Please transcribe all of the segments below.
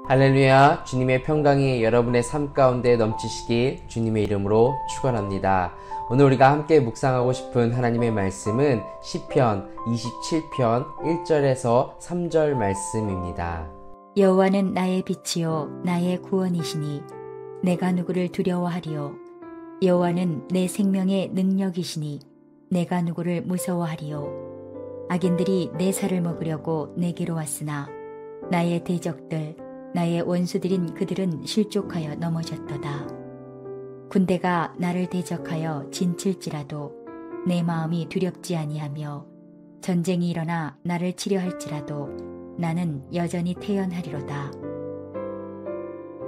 할렐루야, 주님의 평강이 여러분의 삶 가운데 넘치시길 주님의 이름으로 축원합니다. 오늘 우리가 함께 묵상하고 싶은 하나님의 말씀은 시편 27편 1절에서 3절 말씀입니다. 여호와는 나의 빛이요 나의 구원이시니 내가 누구를 두려워하리요. 여호와는 내 생명의 능력이시니 내가 누구를 무서워하리요. 악인들이 내 살을 먹으려고 내게로 왔으나 나의 대적들 나의 원수들인 그들은 실족하여 넘어졌도다. 군대가 나를 대적하여 진칠지라도 내 마음이 두렵지 아니하며 전쟁이 일어나 나를 치려할지라도 나는 여전히 태연하리로다.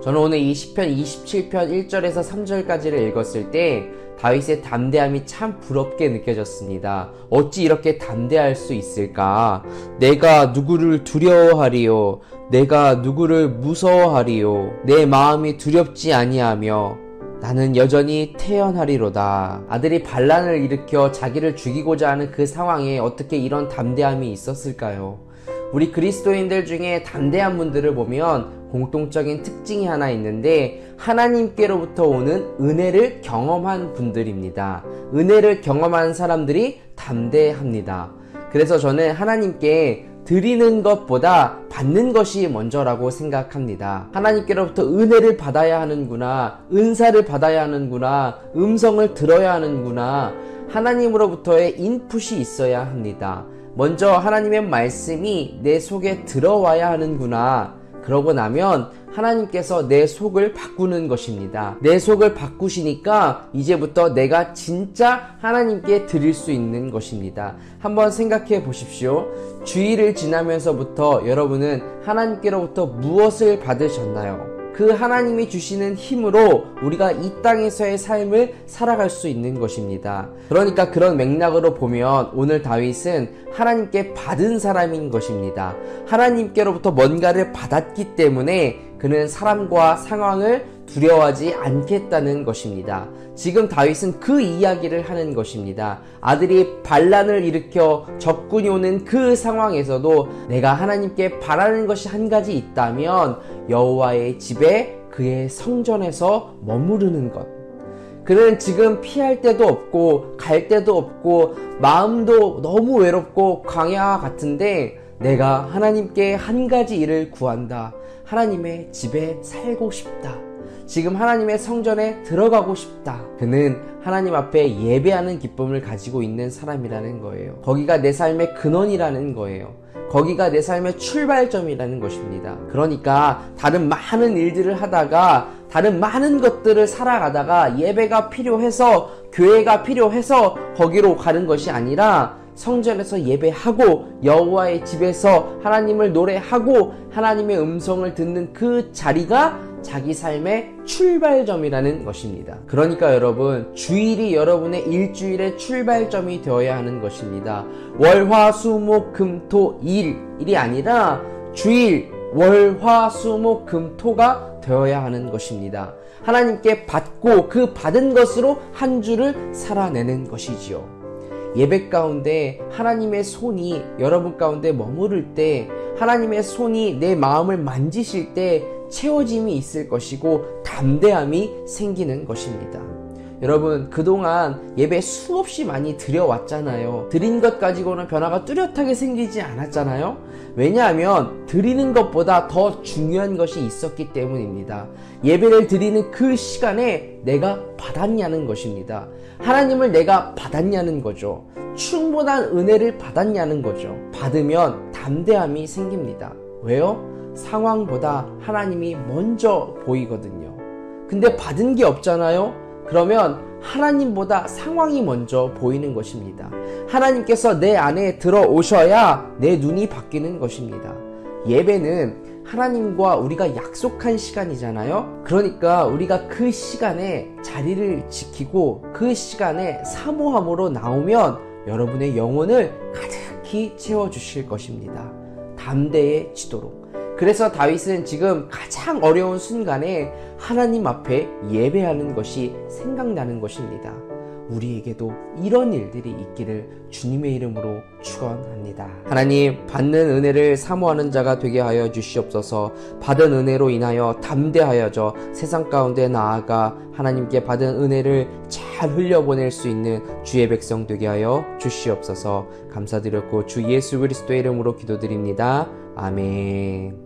저는 오늘 이 시편 27편 1절에서 3절까지를 읽었을 때 다윗의 담대함이 참 부럽게 느껴졌습니다. 어찌 이렇게 담대할 수 있을까? 내가 누구를 두려워하리요? 내가 누구를 무서워하리요? 내 마음이 두렵지 아니하며 나는 여전히 태연하리로다. 아들이 반란을 일으켜 자기를 죽이고자 하는 그 상황에 어떻게 이런 담대함이 있었을까요? 우리 그리스도인들 중에 담대한 분들을 보면 공통적인 특징이 하나 있는데 하나님께로부터 오는 은혜를 경험한 분들입니다. 은혜를 경험한 사람들이 담대합니다. 그래서 저는 하나님께 드리는 것보다 받는 것이 먼저라고 생각합니다. 하나님께로부터 은혜를 받아야 하는구나, 은사를 받아야 하는구나, 음성을 들어야 하는구나, 하나님으로부터의 인풋이 있어야 합니다. 먼저 하나님의 말씀이 내 속에 들어와야 하는구나. 그러고 나면 하나님께서 내 속을 바꾸는 것입니다. 내 속을 바꾸시니까 이제부터 내가 진짜 하나님께 드릴 수 있는 것입니다. 한번 생각해 보십시오. 주일을 지나면서부터 여러분은 하나님께로부터 무엇을 받으셨나요? 그 하나님이 주시는 힘으로 우리가 이 땅에서의 삶을 살아갈 수 있는 것입니다. 그러니까 그런 맥락으로 보면 오늘 다윗은 하나님께 받은 사람인 것입니다. 하나님께로부터 뭔가를 받았기 때문에 그는 사람과 상황을 두려워하지 않겠다는 것입니다. 지금 다윗은 그 이야기를 하는 것입니다. 아들이 반란을 일으켜 적군이 오는 그 상황에서도 내가 하나님께 바라는 것이 한 가지 있다면 여호와의 집에 그의 성전에서 머무르는 것. 그는 지금 피할 데도 없고 갈 데도 없고 마음도 너무 외롭고 광야 같은데 내가 하나님께 한 가지 일을 구한다. 하나님의 집에 살고 싶다. 지금 하나님의 성전에 들어가고 싶다. 그는 하나님 앞에 예배하는 기쁨을 가지고 있는 사람이라는 거예요. 거기가 내 삶의 근원이라는 거예요. 거기가 내 삶의 출발점이라는 것입니다. 그러니까 다른 많은 일들을 하다가 다른 많은 것들을 살아가다가 예배가 필요해서 교회가 필요해서 거기로 가는 것이 아니라 성전에서 예배하고 여호와의 집에서 하나님을 노래하고 하나님의 음성을 듣는 그 자리가 자기 삶의 출발점이라는 것입니다. 그러니까 여러분, 주일이 여러분의 일주일의 출발점이 되어야 하는 것입니다. 월, 화, 수, 목, 금, 토, 일이 아니라 주일, 월, 화, 수, 목, 금, 토가 되어야 하는 것입니다. 하나님께 받고 그 받은 것으로 한 주를 살아내는 것이지요. 예배 가운데 하나님의 손이 여러분 가운데 머무를 때, 하나님의 손이 내 마음을 만지실 때 채워짐이 있을 것이고 담대함이 생기는 것입니다. 여러분, 그동안 예배 수없이 많이 드려왔잖아요. 드린 것 가지고는 변화가 뚜렷하게 생기지 않았잖아요. 왜냐하면 드리는 것보다 더 중요한 것이 있었기 때문입니다. 예배를 드리는 그 시간에 내가 받았냐는 것입니다. 하나님을 내가 받았냐는 거죠. 충분한 은혜를 받았냐는 거죠. 받으면 담대함이 생깁니다. 왜요? 상황보다 하나님이 먼저 보이거든요. 근데 받은 게 없잖아요? 그러면 하나님보다 상황이 먼저 보이는 것입니다. 하나님께서 내 안에 들어오셔야 내 눈이 바뀌는 것입니다. 예배는 하나님과 우리가 약속한 시간이잖아요. 그러니까 우리가 그 시간에 자리를 지키고 그 시간에 사모함으로 나오면 여러분의 영혼을 가득히 채워주실 것입니다. 담대해지도록. 그래서 다윗은 지금 가장 어려운 순간에 하나님 앞에 예배하는 것이 생각나는 것입니다. 우리에게도 이런 일들이 있기를 주님의 이름으로 축원합니다. 하나님, 받는 은혜를 사모하는 자가 되게 하여 주시옵소서. 받은 은혜로 인하여 담대하여져 세상 가운데 나아가 하나님께 받은 은혜를 잘 흘려보낼 수 있는 주의 백성 되게 하여 주시옵소서. 감사드렸고 주 예수 그리스도의 이름으로 기도드립니다. 아멘.